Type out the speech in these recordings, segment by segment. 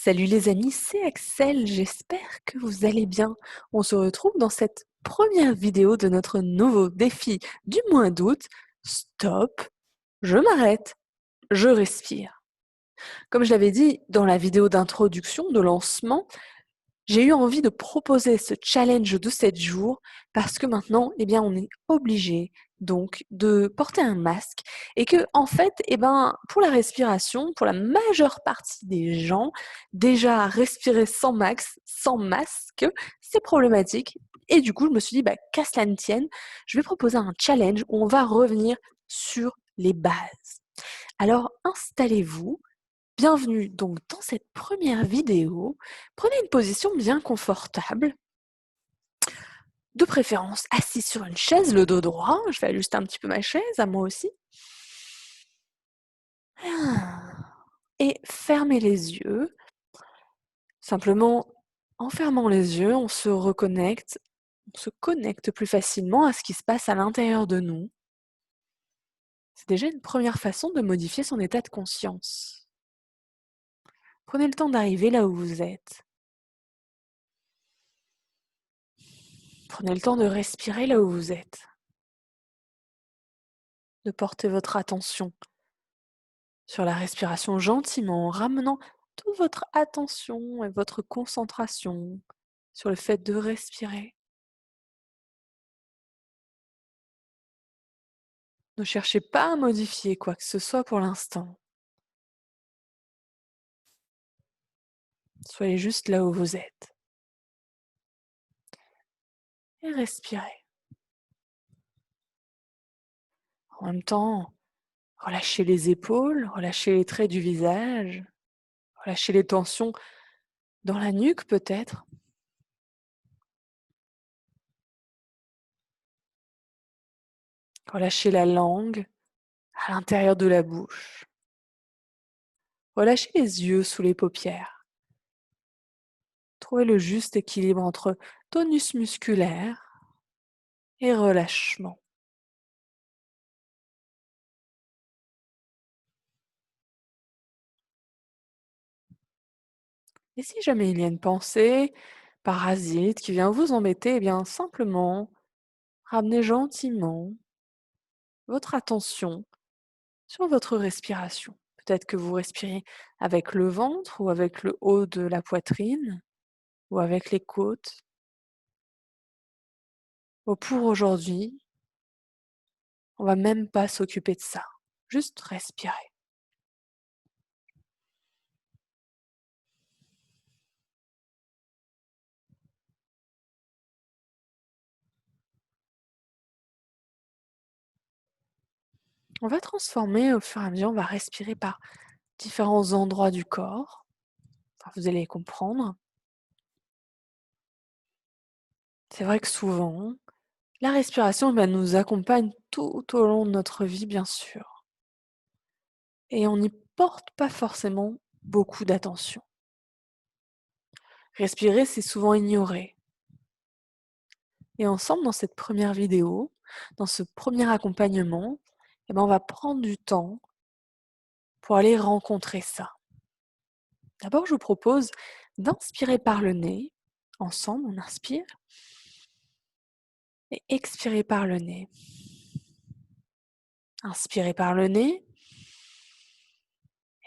Salut les amis, c'est Axel, j'espère que vous allez bien. On se retrouve dans cette première vidéo de notre nouveau défi du mois d'août. Stop, je m'arrête, je respire. Comme je l'avais dit dans la vidéo d'introduction, de lancement, j'ai eu envie de proposer ce challenge de 7 jours parce que maintenant, on est obligé donc de porter un masque et que en fait, pour la respiration, pour la majeure partie des gens, déjà respirer sans masque, c'est problématique. Et du coup, je me suis dit, qu'à cela ne tienne, je vais proposer un challenge où on va revenir sur les bases. Alors, installez-vous. Bienvenue donc dans cette première vidéo. Prenez une position bien confortable, de préférence assis sur une chaise, le dos droit. Je vais ajuster un petit peu ma chaise, à moi aussi. Et fermez les yeux. Simplement, en fermant les yeux, on se connecte plus facilement à ce qui se passe à l'intérieur de nous. C'est déjà une première façon de modifier son état de conscience. Prenez le temps d'arriver là où vous êtes. Prenez le temps de respirer là où vous êtes. De porter votre attention sur la respiration gentiment, en ramenant toute votre attention et votre concentration sur le fait de respirer. Ne cherchez pas à modifier quoi que ce soit pour l'instant. Soyez juste là où vous êtes. Et respirez. En même temps, relâchez les épaules, relâchez les traits du visage, relâchez les tensions dans la nuque peut-être. Relâchez la langue à l'intérieur de la bouche. Relâchez les yeux sous les paupières. Trouvez le juste équilibre entre tonus musculaire et relâchement. Et si jamais il y a une pensée parasite qui vient vous embêter, simplement ramenez gentiment votre attention sur votre respiration. Peut-être que vous respirez avec le ventre ou avec le haut de la poitrine ou avec les côtes. Pour aujourd'hui, on va même pas s'occuper de ça. Juste respirer. On va transformer au fur et à mesure, on va respirer par différents endroits du corps. Enfin, vous allez comprendre. C'est vrai que souvent, la respiration nous accompagne tout au long de notre vie, bien sûr. Et on n'y porte pas forcément beaucoup d'attention. Respirer, c'est souvent ignoré. Et ensemble, dans cette première vidéo, dans ce premier accompagnement, on va prendre du temps pour aller rencontrer ça. D'abord, je vous propose d'inspirer par le nez. Ensemble, on inspire. Et expirer par le nez. Inspirez par le nez.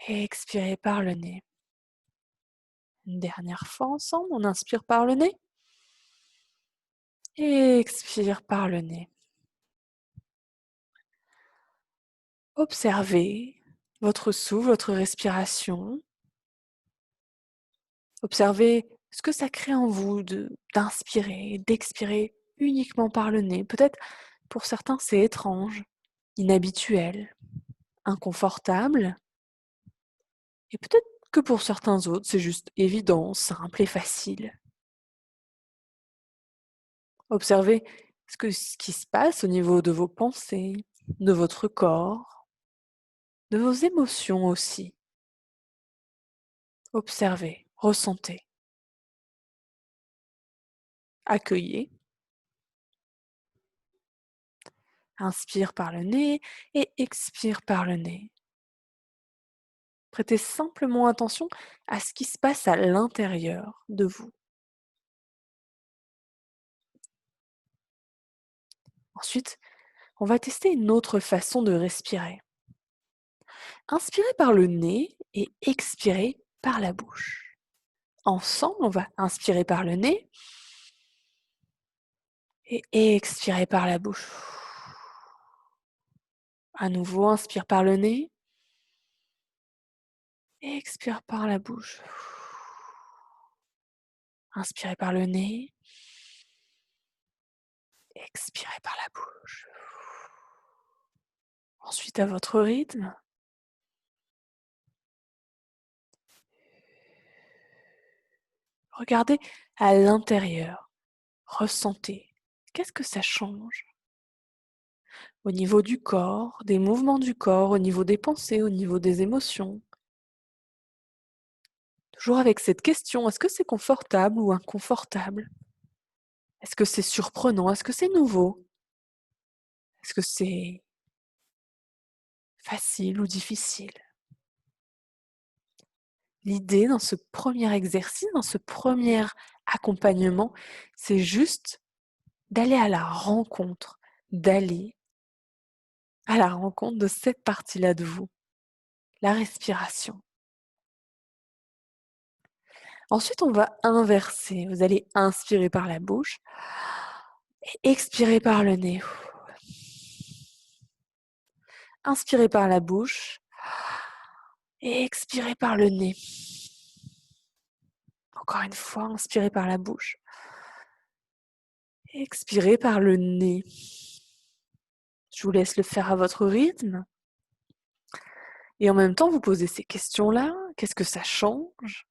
Et expirez par le nez. Une dernière fois ensemble, on inspire par le nez. Et expire par le nez. Observez votre souffle, votre respiration. Observez ce que ça crée en vous d'inspirer, d'expirer uniquement par le nez. Peut-être pour certains c'est étrange, inhabituel, inconfortable. Et peut-être que pour certains autres c'est juste évident, simple et facile. Observez ce qui se passe au niveau de vos pensées, de votre corps, de vos émotions aussi. Observez, ressentez, accueillez. Inspire par le nez et expire par le nez. Prêtez simplement attention à ce qui se passe à l'intérieur de vous. Ensuite, on va tester une autre façon de respirer. Inspirez par le nez et expirez par la bouche. Ensemble, on va inspirer par le nez et expirer par la bouche. À nouveau, inspire par le nez, expire par la bouche. Inspirez par le nez, expirez par la bouche. Ensuite, à votre rythme, regardez à l'intérieur, ressentez. Qu'est-ce que ça change? Au niveau du corps, des mouvements du corps, au niveau des pensées, au niveau des émotions. Toujours avec cette question, est-ce que c'est confortable ou inconfortable? Est-ce que c'est surprenant? Est-ce que c'est nouveau? Est-ce que c'est facile ou difficile? L'idée dans ce premier exercice, dans ce premier accompagnement, c'est juste d'aller à la rencontre, d'aller à la rencontre de cette partie-là de vous, la respiration. Ensuite, on va inverser. Vous allez inspirer par la bouche et expirer par le nez. Inspirez par la bouche et expirez par le nez. Encore une fois, inspirez par la bouche. Expirez par le nez. Je vous laisse le faire à votre rythme. Et en même temps, vous posez ces questions-là. Qu'est-ce que ça change?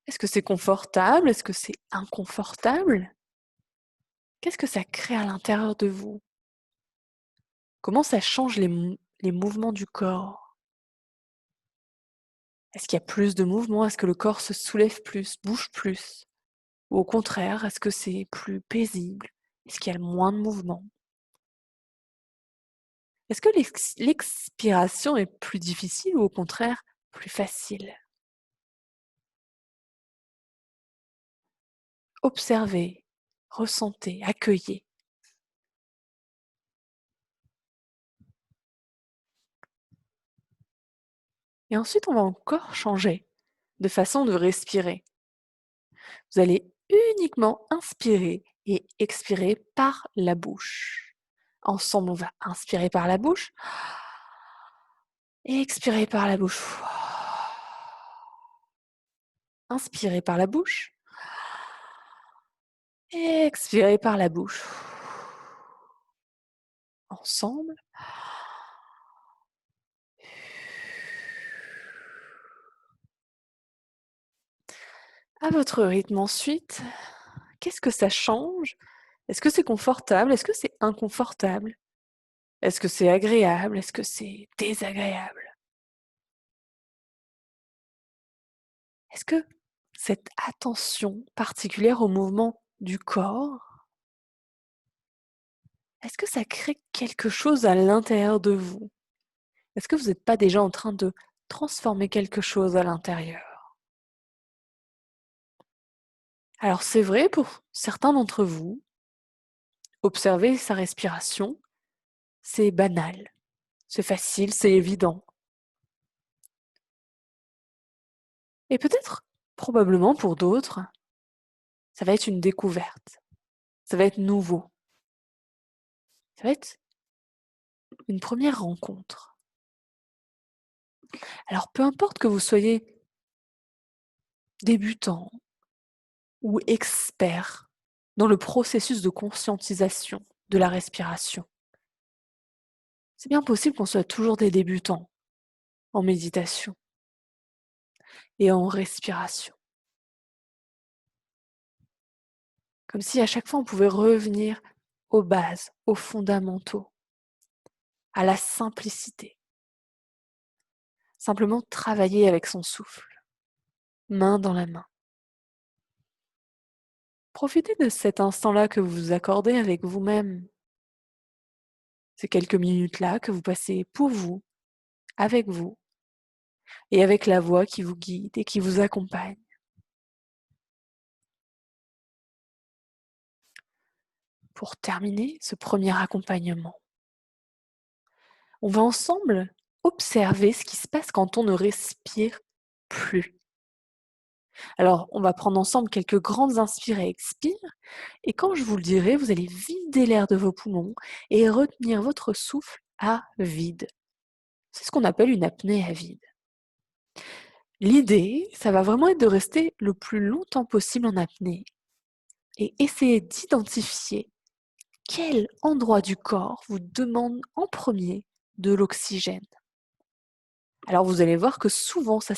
Est-ce que c'est confortable? Est-ce que c'est inconfortable? Qu'est-ce que ça crée à l'intérieur de vous? Comment ça change les mouvements du corps? Est-ce qu'il y a plus de mouvements? Est-ce que le corps se soulève plus, bouge plus? Ou au contraire, est-ce que c'est plus paisible? Est-ce qu'il y a moins de mouvements? Est-ce que l'expiration est plus difficile ou au contraire plus facile? Observez, ressentez, accueillez. Et ensuite, on va encore changer de façon de respirer. Vous allez uniquement inspirer et expirer par la bouche. Ensemble, on va inspirer par la bouche et expirer par la bouche. Inspirez par la bouche et expirez par la bouche. Ensemble. À votre rythme ensuite, qu'est-ce que ça change? Est-ce que c'est confortable? Est-ce que c'est inconfortable? Est-ce que c'est agréable? Est-ce que c'est désagréable? Est-ce que cette attention particulière au mouvement du corps, est-ce que ça crée quelque chose à l'intérieur de vous? Est-ce que vous n'êtes pas déjà en train de transformer quelque chose à l'intérieur? Alors c'est vrai pour certains d'entre vous, observer sa respiration, c'est banal, c'est facile, c'est évident. Et peut-être, probablement pour d'autres, ça va être une découverte, ça va être nouveau, ça va être une première rencontre. Alors peu importe que vous soyez débutant ou expert dans le processus de conscientisation de la respiration, c'est bien possible qu'on soit toujours des débutants en méditation et en respiration. Comme si à chaque fois on pouvait revenir aux bases, aux fondamentaux, à la simplicité. Simplement travailler avec son souffle, main dans la main. Profitez de cet instant-là que vous vous accordez avec vous-même. Ces quelques minutes-là que vous passez pour vous, avec vous, et avec la voix qui vous guide et qui vous accompagne. Pour terminer ce premier accompagnement, on va ensemble observer ce qui se passe quand on ne respire plus. Alors, on va prendre ensemble quelques grandes inspires et expires, et quand je vous le dirai, vous allez vider l'air de vos poumons et retenir votre souffle à vide. C'est ce qu'on appelle une apnée à vide. L'idée, ça va vraiment être de rester le plus longtemps possible en apnée et essayer d'identifier quel endroit du corps vous demande en premier de l'oxygène. Alors vous allez voir que souvent ça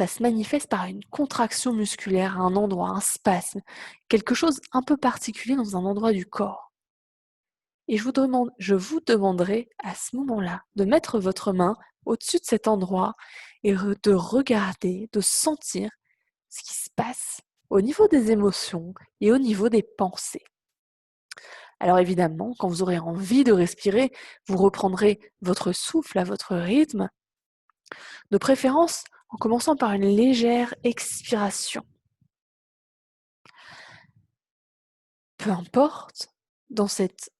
se manifeste par une contraction musculaire à un endroit, un spasme, quelque chose un peu particulier dans un endroit du corps. Et je vous demanderai à ce moment-là de mettre votre main au-dessus de cet endroit et de regarder, de sentir ce qui se passe au niveau des émotions et au niveau des pensées. Alors évidemment, quand vous aurez envie de respirer, vous reprendrez votre souffle à votre rythme, de préférence en commençant par une légère expiration. Peu importe, dans cet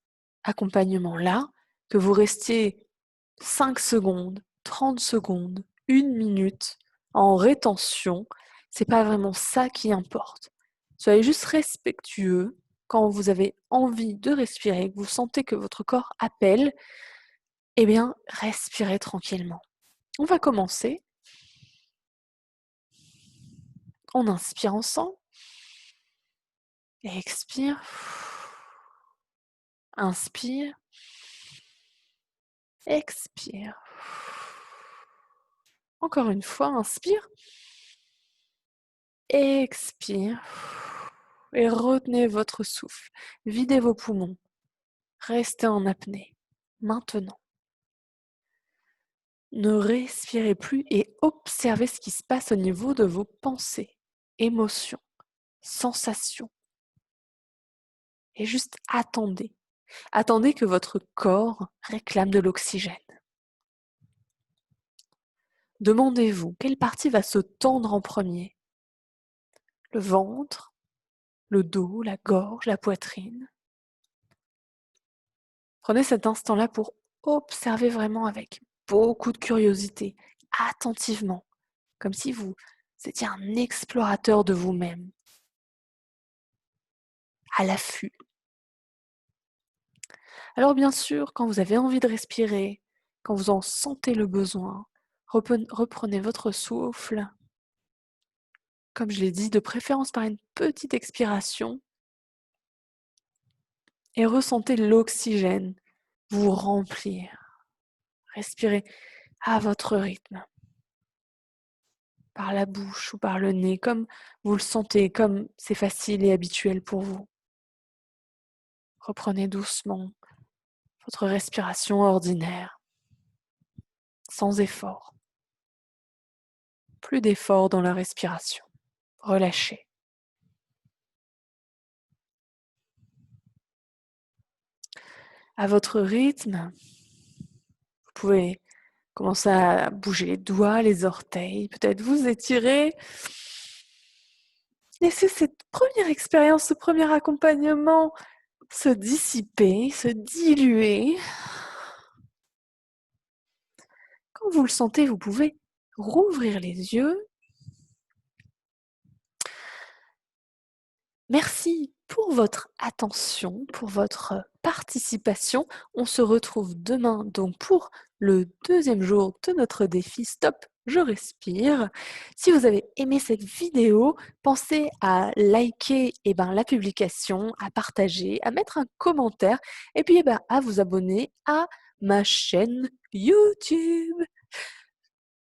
accompagnement-là, que vous restiez 5 secondes, 30 secondes, 1 minute en rétention, c'est pas vraiment ça qui importe. Soyez juste respectueux quand vous avez envie de respirer, que vous sentez que votre corps appelle, eh bien, respirez tranquillement. On va commencer. On inspire ensemble et expire. Inspire, expire. Encore une fois, inspire, expire et retenez votre souffle. Videz vos poumons. Restez en apnée. Maintenant, ne respirez plus et observez ce qui se passe au niveau de vos pensées, émotions, sensations. Et juste attendez. Attendez que votre corps réclame de l'oxygène. Demandez-vous quelle partie va se tendre en premier. Le ventre, le dos, la gorge, la poitrine. Prenez cet instant-là pour observer vraiment avec beaucoup de curiosité, attentivement, comme si vous étiez un explorateur de vous-même, à l'affût. Alors bien sûr, quand vous avez envie de respirer, quand vous en sentez le besoin, reprenez votre souffle, comme je l'ai dit, de préférence par une petite expiration, et ressentez l'oxygène vous remplir. Respirez à votre rythme, par la bouche ou par le nez, comme vous le sentez, comme c'est facile et habituel pour vous. Reprenez doucement votre respiration ordinaire, sans effort. Plus d'effort dans la respiration. Relâchez. À votre rythme, vous pouvez commencer à bouger les doigts, les orteils, peut-être vous étirer. Laissez cette première expérience, ce premier accompagnement se dissiper, se diluer. Quand vous le sentez, vous pouvez rouvrir les yeux. Merci pour votre attention, pour votre participation. On se retrouve demain donc pour le deuxième jour de notre défi Stop, je respire. Si vous avez aimé cette vidéo, pensez à liker la publication, à partager, à mettre un commentaire et puis à vous abonner à ma chaîne YouTube.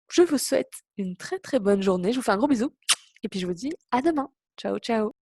Je vous souhaite une très très bonne journée. Je vous fais un gros bisou et puis je vous dis à demain. Ciao, ciao.